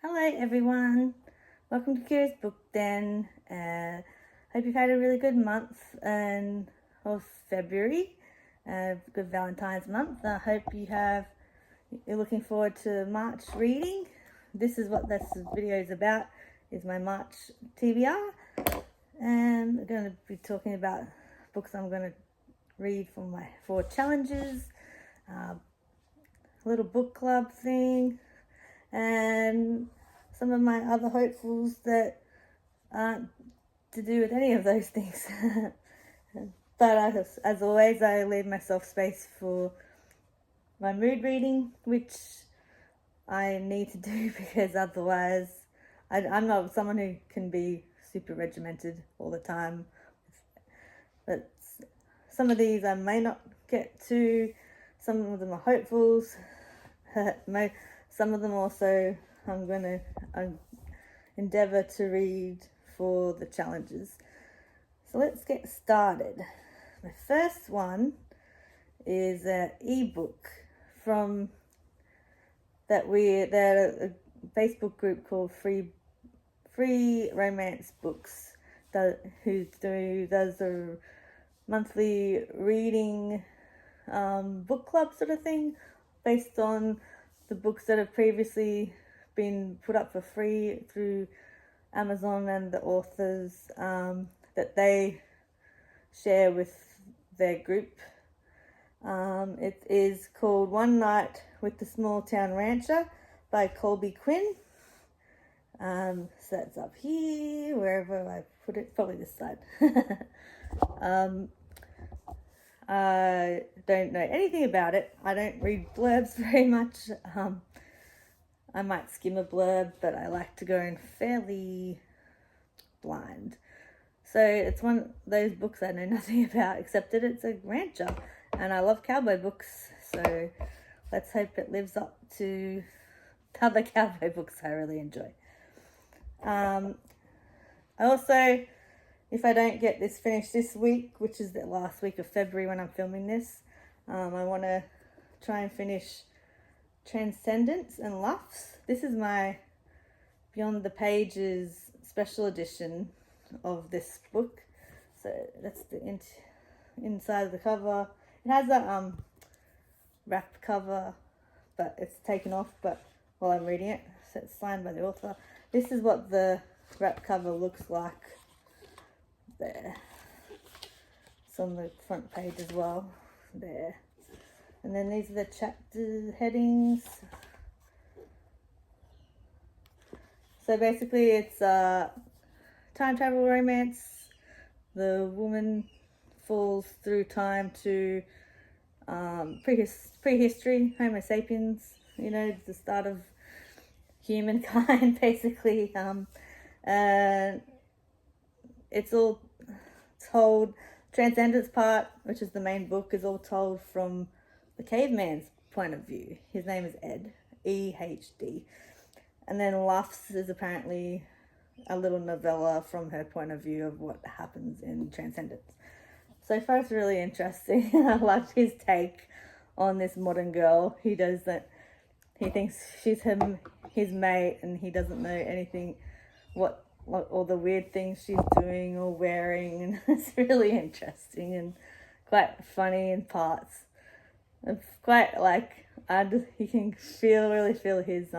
Hello everyone, welcome to Kira's Book Den. Hope you've had a really good month of February, good Valentine's month. I hope you're looking forward to March reading. This is what this video is about, is my March TBR. And I'm going to be talking about books I'm going to read for my 4 challenges, a little book club thing, and some of my other hopefuls that aren't to do with any of those things. But as always, I leave myself space for my mood reading, which I need to do because otherwise I'm not someone who can be super regimented all the time. But some of these I may not get to, some of them are hopefuls. Some of them also I'm going to endeavour to read for the challenges. So let's get started. My first one is an ebook from a Facebook group called Free Romance Books, who does a monthly reading book club sort of thing based on the books that have previously been put up for free through Amazon and the authors that they share with their group. It is called One Night with the Small Town Rancher by Colby Quinn. So that's up here, wherever I put it, probably this side. I don't know anything about it. I don't read blurbs very much. I might skim a blurb, but I like to go in fairly blind. So it's one of those books I know nothing about, except that it's a rancher, and I love cowboy books, so let's hope it lives up to other cowboy books I really enjoy. I also, if I don't get this finished this week, which is the last week of February when I'm filming this, I want to try and finish Transcendence and Luffs. This is my Beyond the Pages special edition of this book. So that's the inside of the cover. It has a wrapped cover, but it's taken off while I'm reading it. So it's signed by the author. This is what the wrapped cover looks like. There. It's on the front page as well. There. And then these are the chapter headings. So basically it's time travel romance. The woman falls through time to prehistory, Homo sapiens, the start of humankind, basically. And it's all told, Transcendence part, which is the main book, is all told from the caveman's point of view. His name is Ed, E-H-D. And then Luffs is apparently a little novella from her point of view of what happens in Transcendence. So far it's really interesting. I loved his take on this modern girl. He thinks she's his mate, and he doesn't know anything what all the weird things she's doing or wearing, and it's really interesting and quite funny in parts. It's quite you can really feel his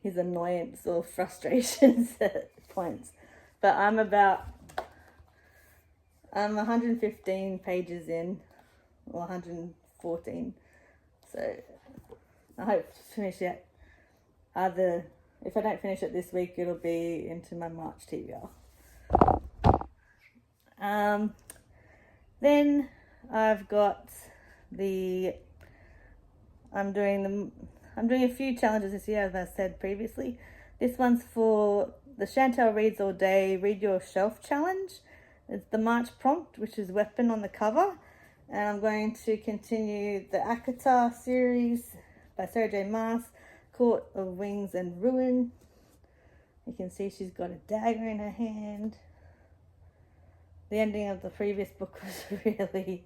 annoyance or frustrations at points. But I'm 115 pages in, or 114, so I hope to finish it. If I don't finish it this week, it'll be into my March TBR. Then I've got I'm doing a few challenges this year, as I said previously. This one's for the Chantel Reads All Day Read Your Shelf Challenge. It's the March prompt, which is Weapon on the cover. And I'm going to continue the Akata series by Sarah J. Maas, Court of Wings and Ruin. You can see she's got a dagger in her hand. The ending of the previous book was really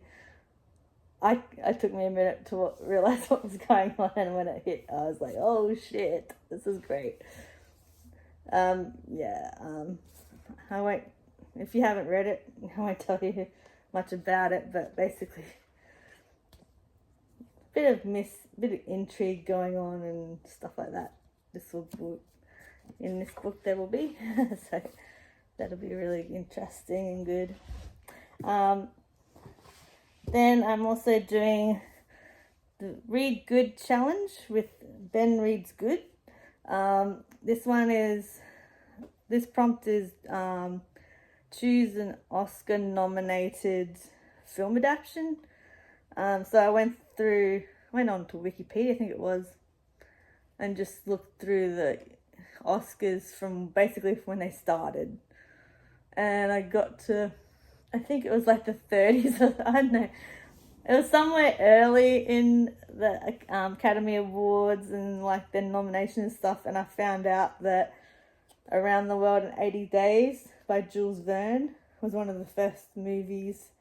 I took me a minute to realize what was going on, and when it hit, I was like, oh shit, this is great. Yeah, I won't, if you haven't read it, I won't tell you much about it, but basically, bit of intrigue going on and stuff like that. In this book there will be, so that'll be really interesting and good. Then I'm also doing the Read Good Challenge with Ben Reads Good. This prompt is choose an Oscar-nominated film adaptation. So I went on to Wikipedia, I think it was, and just looked through the Oscars from basically when they started. And I got to, I think it was like the 30s, I don't know. It was somewhere early in the Academy Awards and like the nomination and stuff, and I found out that Around the World in 80 Days by Jules Verne was one of the first movies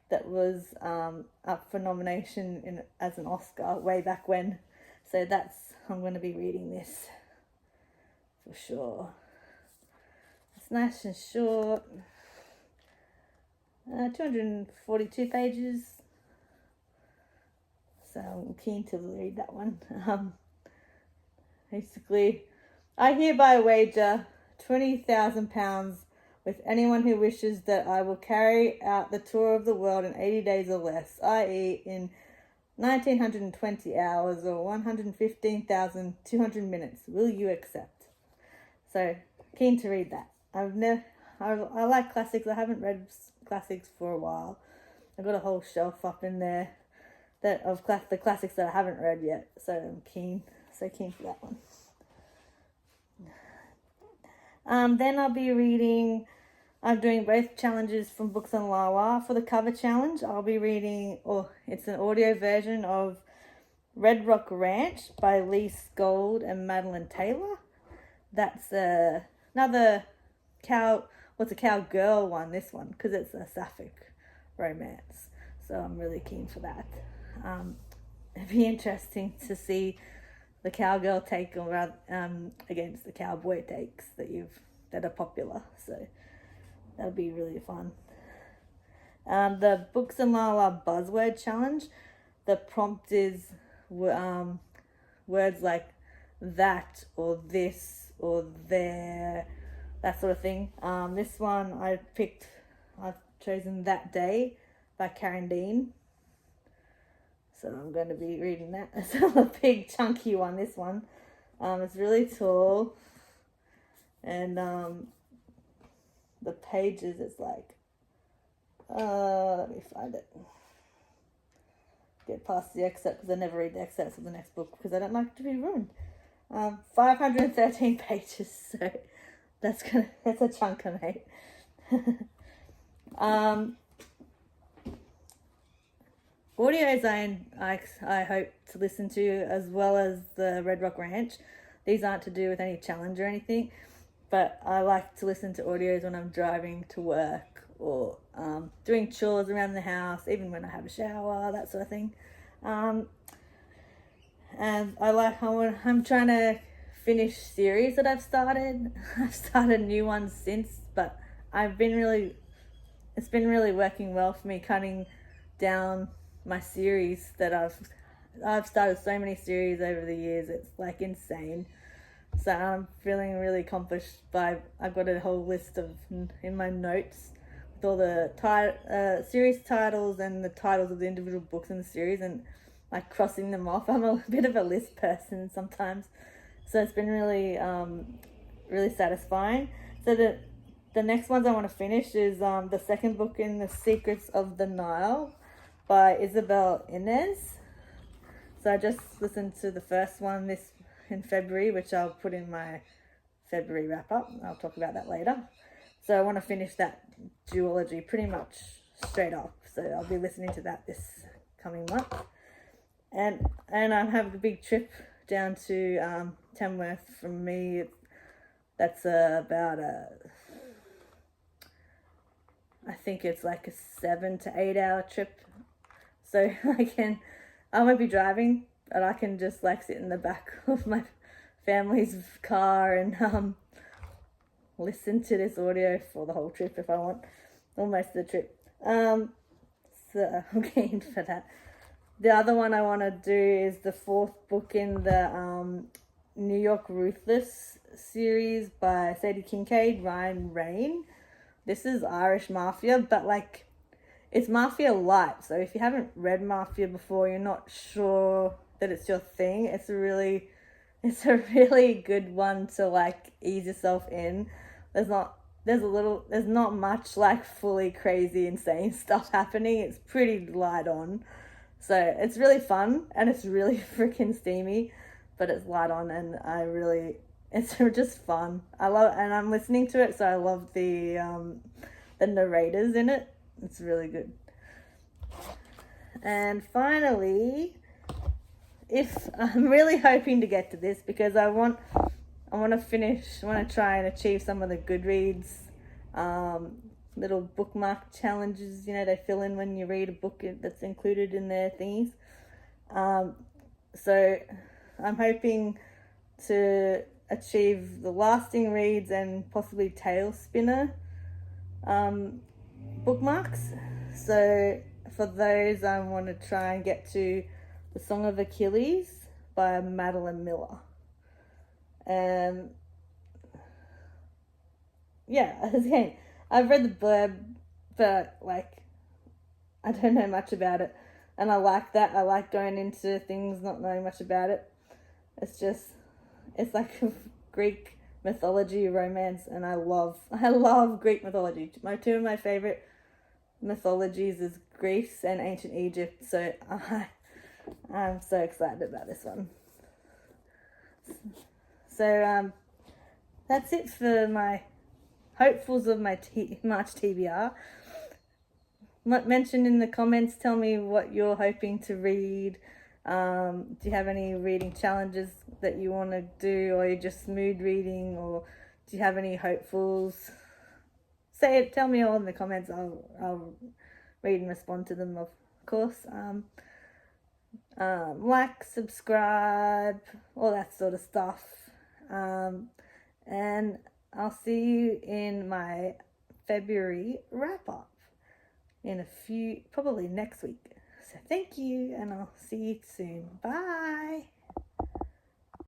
that was up for nomination as an Oscar way back when. So I'm going to be reading this for sure. It's nice and short. 242 pages. So I'm keen to read that one. Basically, I hereby wager £20,000 with anyone who wishes that I will carry out the tour of the world in 80 days or less, i.e. in 1920 hours or 115,200 minutes. Will you accept? So, keen to read that. I like classics. I haven't read classics for a while. I've got a whole shelf up in there of the classics that I haven't read yet. So I'm keen for that one. Then I'll be reading, I'm doing both challenges from Books and Lawa. For the cover challenge, I'll be reading, it's an audio version of Red Rock Ranch by Lise and Madeline Taylor. That's another cowgirl one, this one, because it's a sapphic romance. So I'm really keen for that. It'd be interesting to see the cowgirl take against the cowboy takes that are popular. So that'll be really fun. The Books and Lala Buzzword Challenge. The prompt is words like that or this or there, that sort of thing. This one I've chosen That Day by Deen. So I'm going to be reading that. It's a big chunky one, this one. It's really tall. And the pages, it's like, let me find it. Get past the excerpt because I never read the excerpts of the next book because I don't like to be ruined. 513 pages, so that's a chunker, mate. Audios I hope to listen to, as well as the Red Rock Ranch. These aren't to do with any challenge or anything, but I like to listen to audios when I'm driving to work or doing chores around the house, even when I have a shower, that sort of thing. And I'm trying to finish series that I've started. I've started new ones since, but it's been really working well for me, cutting down my series that I've started so many series over the years. It's like insane. So I'm feeling really accomplished I've got a whole list in my notes with all the series titles and the titles of the individual books in the series, and like crossing them off. I'm a bit of a list person sometimes, so it's been really really satisfying. So the next ones I want to finish is the second book in The Secrets of the Nile by Isabel Ibanez. So I just listened to the first one in February, which I'll put in my February wrap up. I'll talk about that later. So I want to finish that duology pretty much straight off. So I'll be listening to that this coming month. And I have a big trip down to Tamworth from me. That's about I think it's like a 7 to 8 hour trip. so I won't be driving, and I can just like sit in the back of my family's car and listen to this audio for the whole trip if I want, or most of the trip. So I'm keen for that. The other one I want to do is the fourth book in the New York Ruthless series by Sadie Kincaid, Ryan Rain. This is Irish Mafia, but like it's Mafia light. So if you haven't read Mafia before, you're not sure that it's your thing. It's a really good one to like ease yourself in. There's not much like fully crazy insane stuff happening. It's pretty light on. So it's really fun and it's really freaking steamy, but it's light on and it's just fun. And I'm listening to it, so I love the narrators in it. It's really good. And finally, if I'm really hoping to get to this because I want to try and achieve some of the Goodreads little bookmark challenges, they fill in when you read a book that's included in their thingies. So I'm hoping to achieve the lasting reads and possibly tail spinner bookmarks. So for those, I want to try and get to The Song of Achilles by Madeline Miller. Again, I've read the blurb, but like I don't know much about it, and I like that. I like going into things not knowing much about it. It's like Greek mythology romance, and I love Greek mythology. Two of my favorite mythologies is Greece and ancient Egypt, so I'm so excited about this one. So that's it for my hopefuls of my March TBR. Mention in the comments, tell me what you're hoping to read. Do you have any reading challenges that you want to do, or you're just mood reading, or do you have any hopefuls? Say it, tell me all in the comments. I'll read and respond to them, of course. Like, subscribe, all that sort of stuff. And I'll see you in my February wrap-up probably next week. So thank you, and I'll see you soon. Bye.